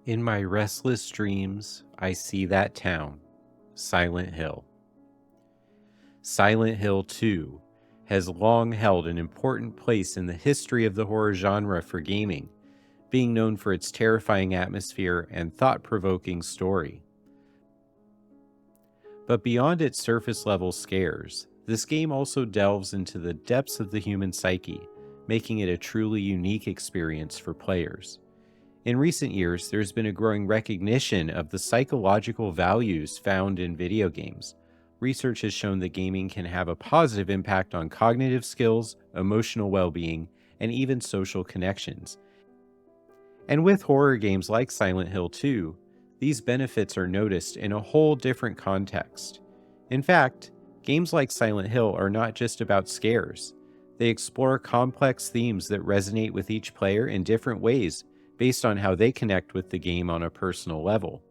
In my restless dreams, I see that town, Silent Hill. Silent Hill 2 has long held an important place in the history of the horror genre for gaming, being known for its terrifying atmosphere and thought-provoking story. But beyond its surface-level scares, this game also delves into the depths of the human psyche, making it a truly unique experience for players. In recent years, there's been a growing recognition of the psychological values found in video games. Research has shown that gaming can have a positive impact on cognitive skills, emotional well-being, and even social connections. And with horror games like Silent Hill 2, these benefits are noticed in a whole different context. In fact, games like Silent Hill are not just about scares. They explore complex themes that resonate with each player in different ways based on how they connect with the game on a personal level.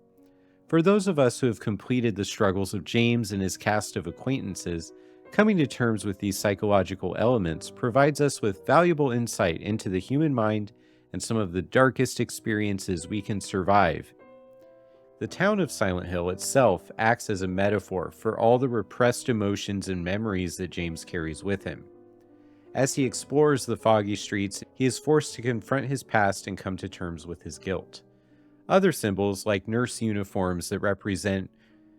For those of us who have completed the struggles of James and his cast of acquaintances, coming to terms with these psychological elements provides us with valuable insight into the human mind and some of the darkest experiences we can survive. The town of Silent Hill itself acts as a metaphor for all the repressed emotions and memories that James carries with him. As he explores the foggy streets, he is forced to confront his past and come to terms with his guilt. Other symbols, like nurse uniforms that represent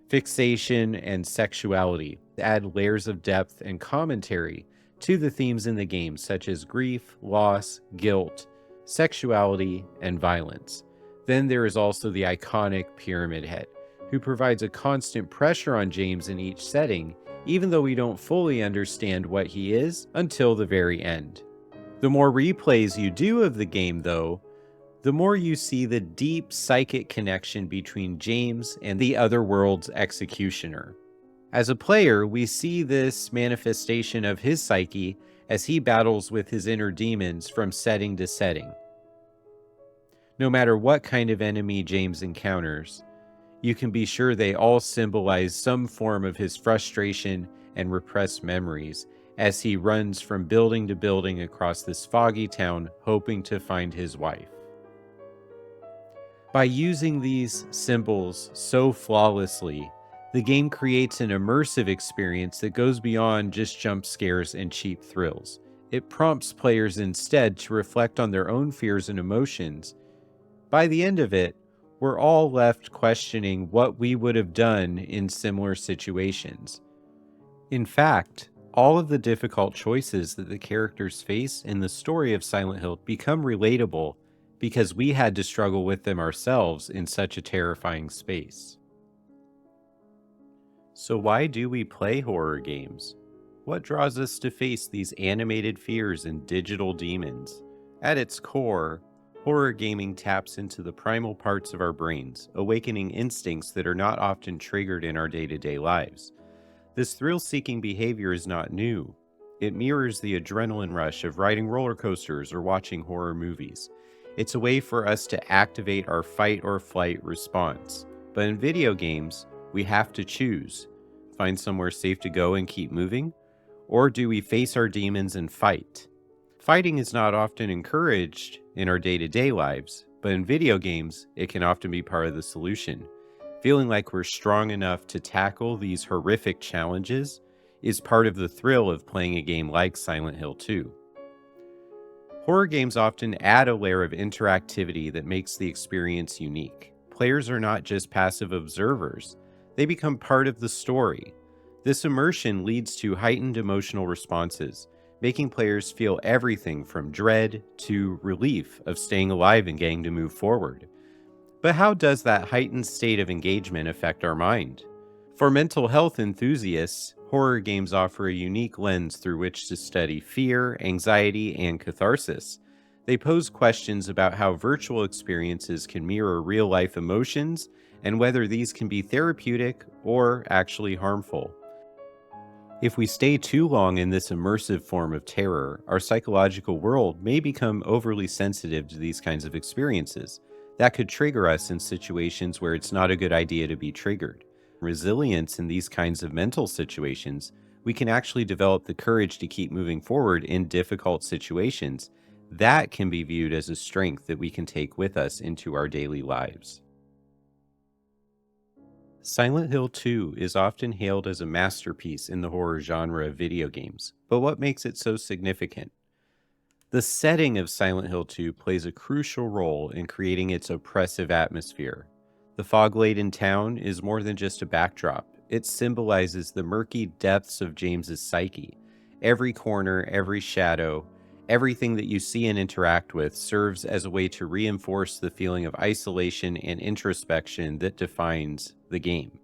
fixation and sexuality, add layers of depth and commentary to the themes in the game, such as grief, loss, guilt, sexuality, and violence. Then there is also the iconic Pyramid Head, who provides a constant pressure on James in each setting, even though we don't fully understand what he is until the very end. The more replays you do of the game, though, the more you see the deep psychic connection between James and the otherworld's executioner. As a player, we see this manifestation of his psyche as he battles with his inner demons from setting to setting. No matter what kind of enemy James encounters, you can be sure they all symbolize some form of his frustration and repressed memories as he runs from building to building across this foggy town hoping to find his wife. By using these symbols so flawlessly, the game creates an immersive experience that goes beyond just jump scares and cheap thrills. It prompts players instead to reflect on their own fears and emotions. By the end of it, we're all left questioning what we would have done in similar situations. In fact, all of the difficult choices that the characters face in the story of Silent Hill become relatable because we had to struggle with them ourselves in such a terrifying space. So why do we play horror games? What draws us to face these animated fears and digital demons? At its core, horror gaming taps into the primal parts of our brains, awakening instincts that are not often triggered in our day-to-day lives. This thrill-seeking behavior is not new. It mirrors the adrenaline rush of riding roller coasters or watching horror movies. It's a way for us to activate our fight or flight response. But in video games, we have to choose. Find somewhere safe to go and keep moving? Or do we face our demons and fight? Fighting is not often encouraged in our day-to-day lives, but in video games, it can often be part of the solution. Feeling like we're strong enough to tackle these horrific challenges is part of the thrill of playing a game like Silent Hill 2. Horror games often add a layer of interactivity that makes the experience unique. Players are not just passive observers, they become part of the story. This immersion leads to heightened emotional responses, making players feel everything from dread to relief of staying alive and getting to move forward. But how does that heightened state of engagement affect our mind? For mental health enthusiasts, horror games offer a unique lens through which to study fear, anxiety, and catharsis. They pose questions about how virtual experiences can mirror real-life emotions and whether these can be therapeutic or actually harmful. If we stay too long in this immersive form of terror, our psychological world may become overly sensitive to these kinds of experiences. That could trigger us in situations where it's not a good idea to be triggered. Resilience in these kinds of mental situations, we can actually develop the courage to keep moving forward in difficult situations. That can be viewed as a strength that we can take with us into our daily lives. Silent Hill 2 is often hailed as a masterpiece in the horror genre of video games, but what makes it so significant? The setting of Silent Hill 2 plays a crucial role in creating its oppressive atmosphere. The fog-laden town is more than just a backdrop. It symbolizes the murky depths of James's psyche. Every corner, every shadow, everything that you see and interact with serves as a way to reinforce the feeling of isolation and introspection that defines the game.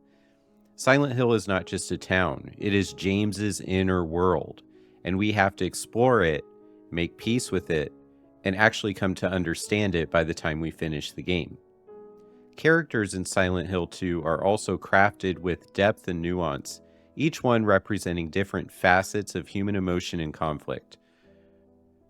Silent Hill is not just a town, it is James's inner world, and we have to explore it, make peace with it, and actually come to understand it by the time we finish the game. Characters in Silent Hill 2 are also crafted with depth and nuance, each one representing different facets of human emotion and conflict.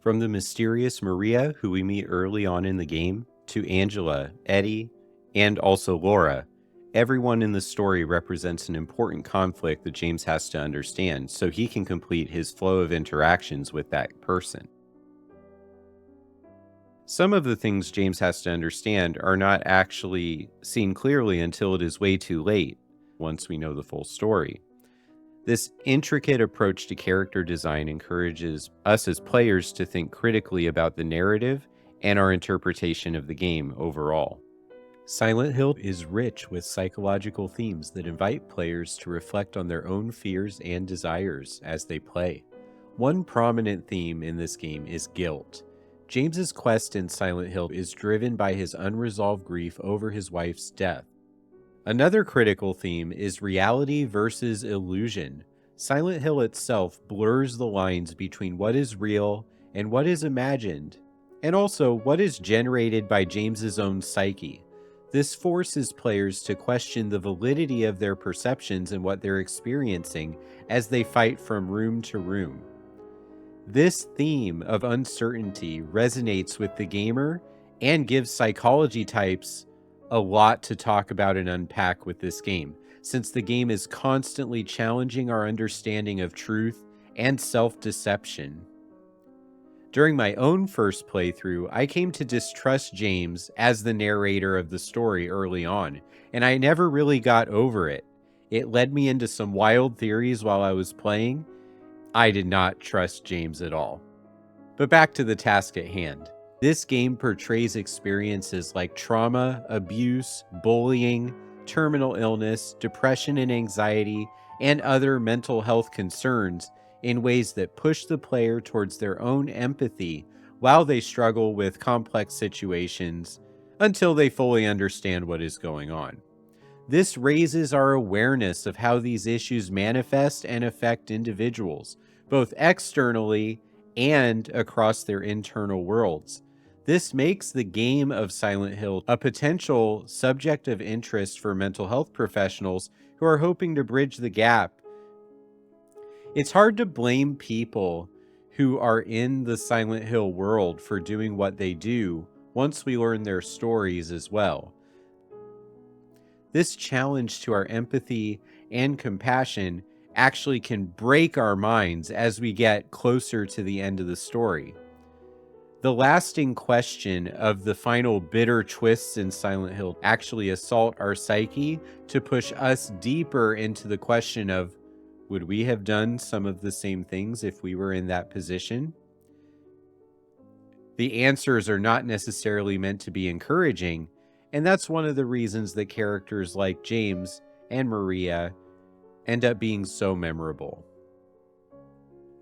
From the mysterious Maria, who we meet early on in the game, to Angela, Eddie, and also Laura, everyone in the story represents an important conflict that James has to understand so he can complete his flow of interactions with that person. Some of the things James has to understand are not actually seen clearly until it is way too late, once we know the full story. This intricate approach to character design encourages us as players to think critically about the narrative and our interpretation of the game overall. Silent Hill is rich with psychological themes that invite players to reflect on their own fears and desires as they play. One prominent theme in this game is guilt. James's quest in Silent Hill is driven by his unresolved grief over his wife's death. Another critical theme is reality versus illusion. Silent Hill itself blurs the lines between what is real and what is imagined, and also what is generated by James's own psyche. This forces players to question the validity of their perceptions and what they're experiencing as they fight from room to room. This theme of uncertainty resonates with the gamer and gives psychology types a lot to talk about and unpack with this game, since the game is constantly challenging our understanding of truth and self-deception. During my own first playthrough, I came to distrust James as the narrator of the story early on, and I never really got over it. It led me into some wild theories while I was playing. I did not trust James at all. But back to the task at hand. This game portrays experiences like trauma, abuse, bullying, terminal illness, depression and anxiety, and other mental health concerns in ways that push the player towards their own empathy while they struggle with complex situations until they fully understand what is going on. This raises our awareness of how these issues manifest and affect individuals, both externally and across their internal worlds. This makes the game of Silent Hill a potential subject of interest for mental health professionals who are hoping to bridge the gap. It's hard to blame people who are in the Silent Hill world for doing what they do once we learn their stories as well. This challenge to our empathy and compassion actually can break our minds as we get closer to the end of the story. The lasting question of the final bitter twists in Silent Hill actually assault our psyche to push us deeper into the question of, would we have done some of the same things if we were in that position? The answers are not necessarily meant to be encouraging, and that's one of the reasons that characters like James and Maria end up being so memorable.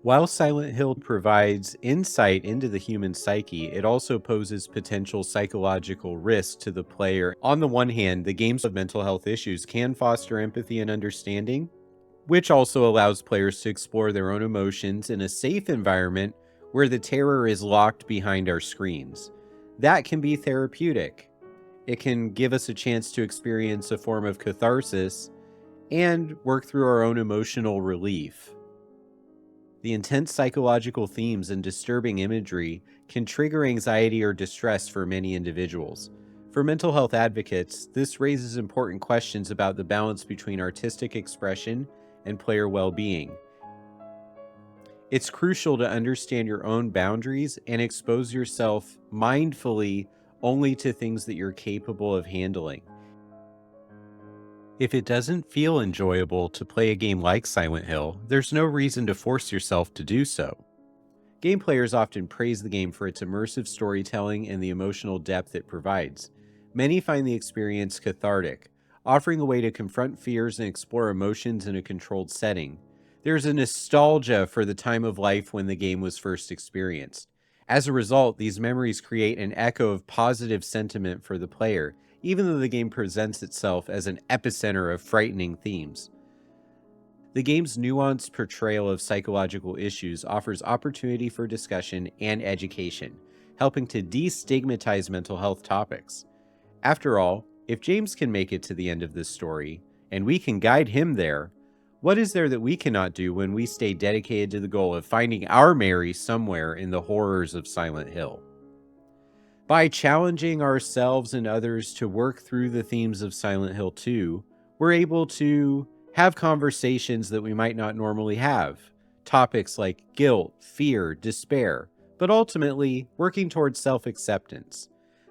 While Silent Hill provides insight into the human psyche, it also poses potential psychological risk to the player. On the one hand, the games of mental health issues can foster empathy and understanding, which also allows players to explore their own emotions in a safe environment where the terror is locked behind our screens. That can be therapeutic. It can give us a chance to experience a form of catharsis and work through our own emotional relief. The intense psychological themes and disturbing imagery can trigger anxiety or distress for many individuals. For mental health advocates, this raises important questions about the balance between artistic expression and player well-being. It's crucial to understand your own boundaries and expose yourself mindfully only to things that you're capable of handling. If it doesn't feel enjoyable to play a game like Silent Hill, there's no reason to force yourself to do so. Game players often praise the game for its immersive storytelling and the emotional depth it provides. Many find the experience cathartic, offering a way to confront fears and explore emotions in a controlled setting. There's a nostalgia for the time of life when the game was first experienced. As a result, these memories create an echo of positive sentiment for the player, even though the game presents itself as an epicenter of frightening themes. The game's nuanced portrayal of psychological issues offers opportunity for discussion and education, helping to destigmatize mental health topics. After all, if James can make it to the end of this story, and we can guide him there, what is there that we cannot do when we stay dedicated to the goal of finding our Mary somewhere in the horrors of Silent Hill? By challenging ourselves and others to work through the themes of Silent Hill 2, we're able to have conversations that we might not normally have. Topics like guilt, fear, despair, but ultimately working towards self-acceptance.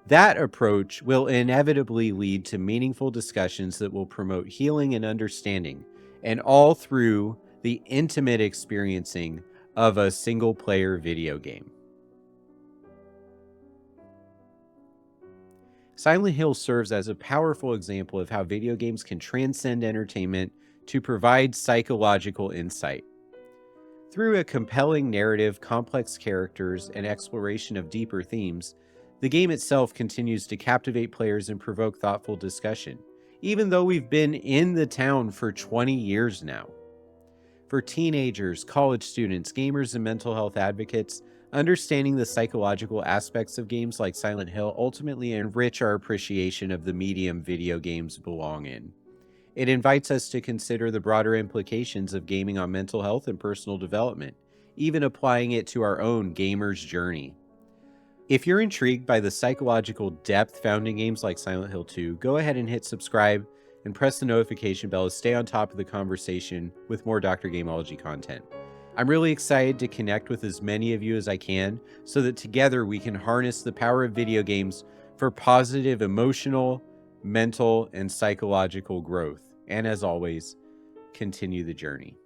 That approach will inevitably lead to meaningful discussions that will promote healing and understanding, and all through the intimate experiencing of a single-player video game. Silent Hill serves as a powerful example of how video games can transcend entertainment to provide psychological insight. Through a compelling narrative, complex characters, and exploration of deeper themes, the game itself continues to captivate players and provoke thoughtful discussion, even though we've been in the town for 20 years now. For teenagers, college students, gamers, and mental health advocates, understanding the psychological aspects of games like Silent Hill ultimately enrich our appreciation of the medium video games belong in. It invites us to consider the broader implications of gaming on mental health and personal development, even applying it to our own gamer's journey. If you're intrigued by the psychological depth found in games like Silent Hill 2, go ahead and hit subscribe and press the notification bell to stay on top of the conversation with more Dr. Gameology content. I'm really excited to connect with as many of you as I can so that together we can harness the power of video games for positive emotional, mental, and psychological growth. And as always, continue the journey.